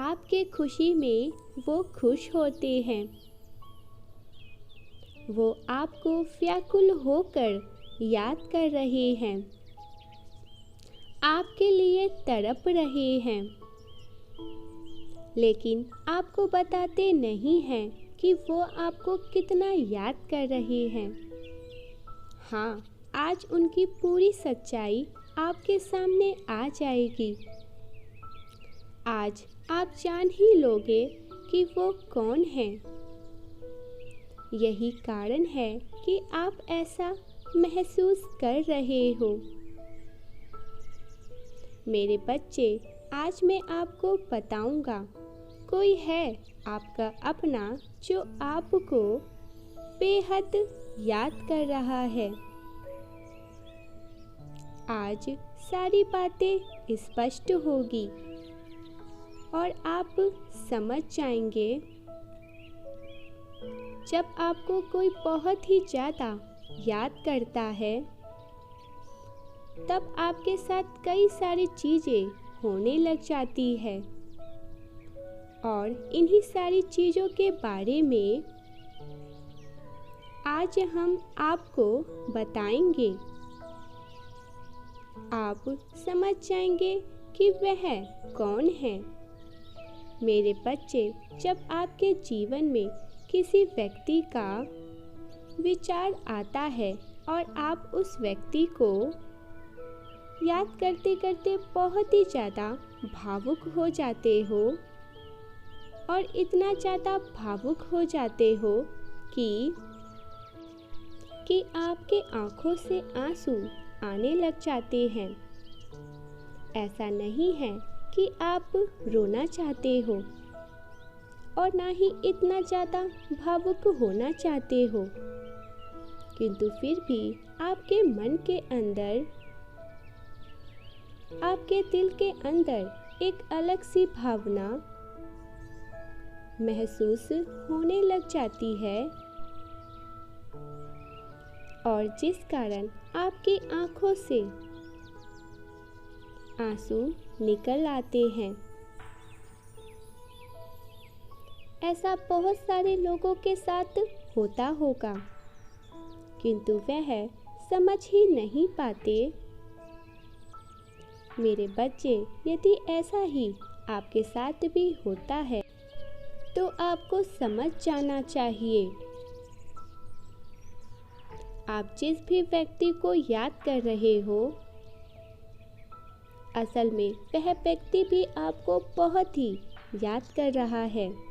आपके खुशी में वो खुश होते हैं। वो आपको व्याकुल होकर याद कर रहे हैं, आपके लिए तड़प रहे हैं, लेकिन आपको बताते नहीं हैं कि वो आपको कितना याद कर रहे हैं। हाँ, आज उनकी पूरी सच्चाई आपके सामने आ जाएगी। आज आप जान ही लोगे कि वो कौन है। यही कारण है कि आप ऐसा महसूस कर रहे हो। मेरे बच्चे, आज मैं आपको बताऊंगा, कोई है आपका अपना जो आपको बेहद याद कर रहा है। आज सारी बातें स्पष्ट होगी और आप समझ जाएंगे। जब आपको कोई बहुत ही ज़्यादा याद करता है, तब आपके साथ कई सारी चीज़ें होने लग जाती है और इन्हीं सारी चीज़ों के बारे में आज हम आपको बताएंगे। आप समझ जाएंगे कि वह कौन है। मेरे बच्चे, जब आपके जीवन में किसी व्यक्ति का विचार आता है और आप उस व्यक्ति को याद करते करते बहुत ही ज़्यादा भावुक हो जाते हो और इतना ज़्यादा भावुक हो जाते हो कि आपके आँखों से आंसू आने लग जाते हैं। ऐसा नहीं है कि आप रोना चाहते हो और ना ही इतना ज़्यादा भावुक होना चाहते हो, किंतु फिर भी आपके मन के अंदर, आपके दिल के अंदर एक अलग सी भावना महसूस होने लग जाती है और जिस कारण आपकी आँखों से आंसू निकल आते हैं। ऐसा बहुत सारे लोगों के साथ होता होगा, किंतु वह समझ ही नहीं पाते। मेरे बच्चे, यदि ऐसा ही आपके साथ भी होता है तो आपको समझ जाना चाहिए। आप जिस भी व्यक्ति को याद कर रहे हो, असल में वह व्यक्ति भी आपको बहुत ही याद कर रहा है।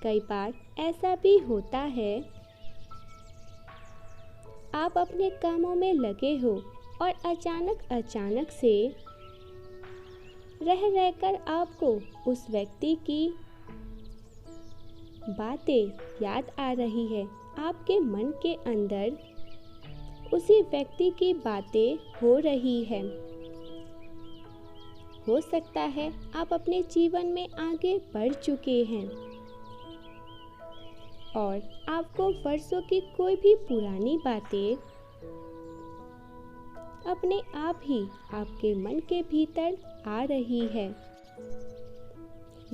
कई बार ऐसा भी होता है, आप अपने कामों में लगे हो और अचानक से रहकर आपको उस व्यक्ति की बातें याद आ रही है। आपके मन के अंदर उसी व्यक्ति की बातें हो रही है। हो सकता है आप अपने जीवन में आगे बढ़ चुके हैं और आपको वर्षों की कोई भी पुरानी बातें अपने आप ही आपके मन के भीतर आ रही है।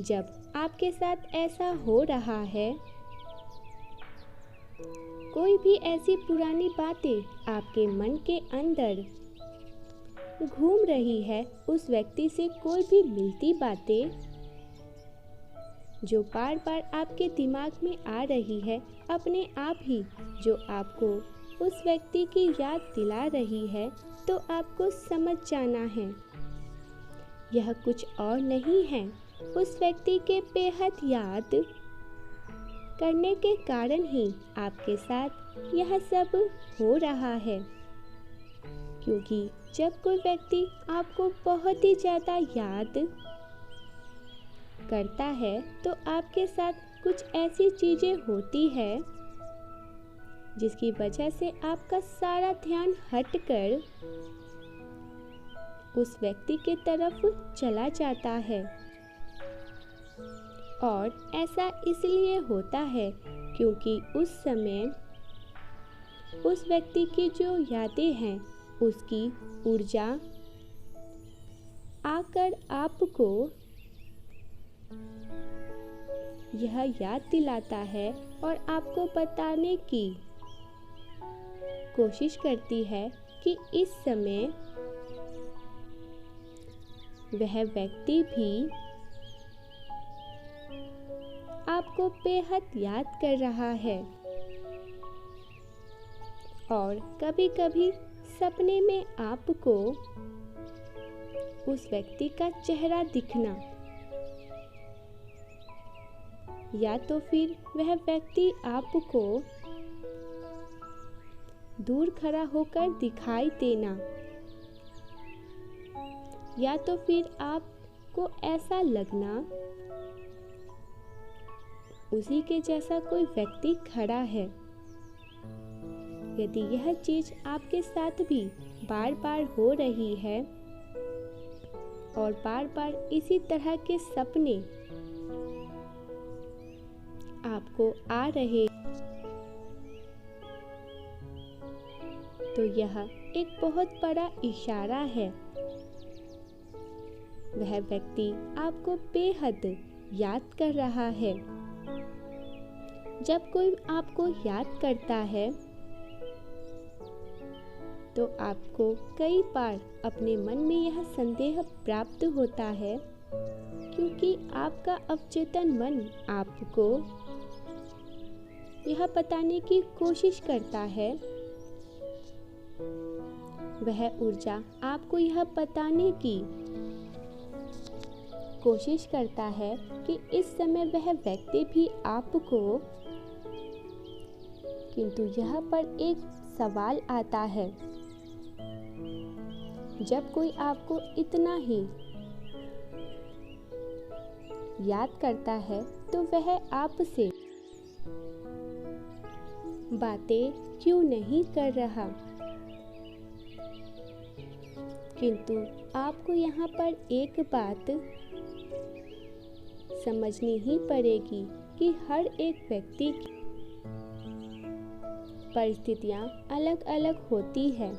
जब आपके साथ ऐसा हो रहा है, कोई भी ऐसी पुरानी बातें आपके मन के अंदर घूम रही है, उस व्यक्ति से कोई भी मिलती बातें जो बार बार आपके दिमाग में आ रही है, अपने आप ही जो आपको उस व्यक्ति की याद दिला रही है, तो आपको समझ जाना है यह कुछ और नहीं है, उस व्यक्ति के बेहद याद करने के कारण ही आपके साथ यह सब हो रहा है। क्योंकि जब कोई व्यक्ति आपको बहुत ही ज़्यादा याद करता है, तो आपके साथ कुछ ऐसी चीज़ें होती है जिसकी वजह से आपका सारा ध्यान हटकर उस व्यक्ति के तरफ चला जाता है। और ऐसा इसलिए होता है क्योंकि उस समय उस व्यक्ति की जो यादें हैं, उसकी ऊर्जा आकर आपको यह याद दिलाता है और आपको बताने की कोशिश करती है कि इस समय वह व्यक्ति भी आपको बेहद याद कर रहा है। और कभी-कभी सपने में आपको उस व्यक्ति का चेहरा दिखना, या तो फिर वह व्यक्ति आपको दूर खड़ा होकर दिखाई देना, या तो फिर आपको ऐसा लगना उसी के जैसा कोई व्यक्ति खड़ा है। यदि यह चीज आपके साथ भी बार बार हो रही है और बार बार इसी तरह के सपने आपको आ रहे, तो यह एक बहुत बड़ा इशारा है। वह व्यक्ति आपको बेहद याद कर रहा है। जब कोई आपको याद करता है तो आपको कई बार अपने मन में यह संदेह प्राप्त होता है, क्योंकि आपका अवचेतन मन आपको यह बताने की कोशिश करता है, वह ऊर्जा आपको यह बताने की कोशिश करता है कि इस समय वह व्यक्ति भी आपको, किंतु यहाँ पर एक सवाल आता है। जब कोई आपको इतना ही याद करता है तो वह आपसे बातें क्यों नहीं कर रहा? किंतु आपको यहाँ पर एक बात समझनी ही पड़ेगी कि हर एक व्यक्ति की परिस्थितियाँ अलग अलग होती है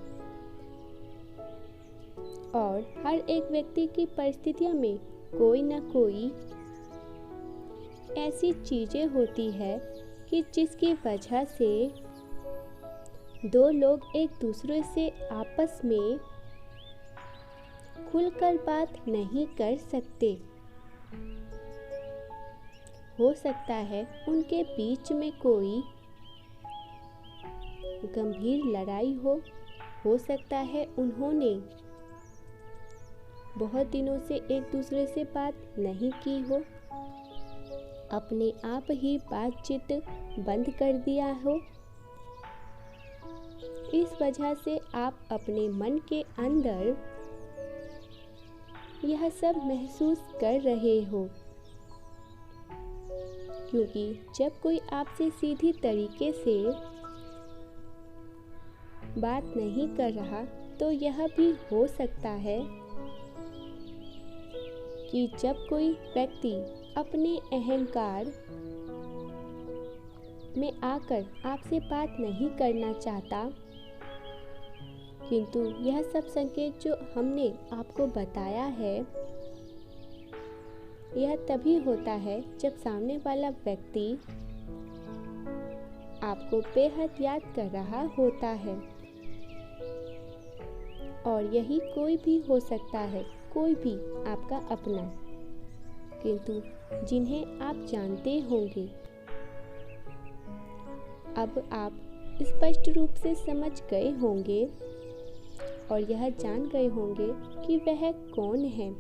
और हर एक व्यक्ति की परिस्थितियों में कोई न कोई ऐसी चीजें होती है कि जिसकी वजह से दो लोग एक दूसरे से आपस में खुलकर बात नहीं कर सकते। हो सकता है उनके बीच में कोई गंभीर लड़ाई हो सकता है उन्होंने बहुत दिनों से एक दूसरे से बात नहीं की हो, अपने आप ही बातचीत बंद कर दिया हो। इस वजह से आप अपने मन के अंदर यह सब महसूस कर रहे हो, क्योंकि जब कोई आपसे सीधी तरीके से बात नहीं कर रहा तो यह भी हो सकता है कि जब कोई व्यक्ति अपने अहंकार में आकर आपसे बात नहीं करना चाहता, किंतु यह सब संकेत जो हमने आपको बताया है यह तभी होता है जब सामने वाला व्यक्ति आपको बेहद याद कर रहा होता है। और यही कोई भी हो सकता है, कोई भी आपका अपना, किंतु जिन्हें आप जानते होंगे। अब आप स्पष्ट रूप से समझ गए होंगे और यह जान गए होंगे कि वह कौन है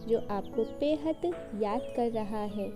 जो आपको बेहद याद कर रहा है।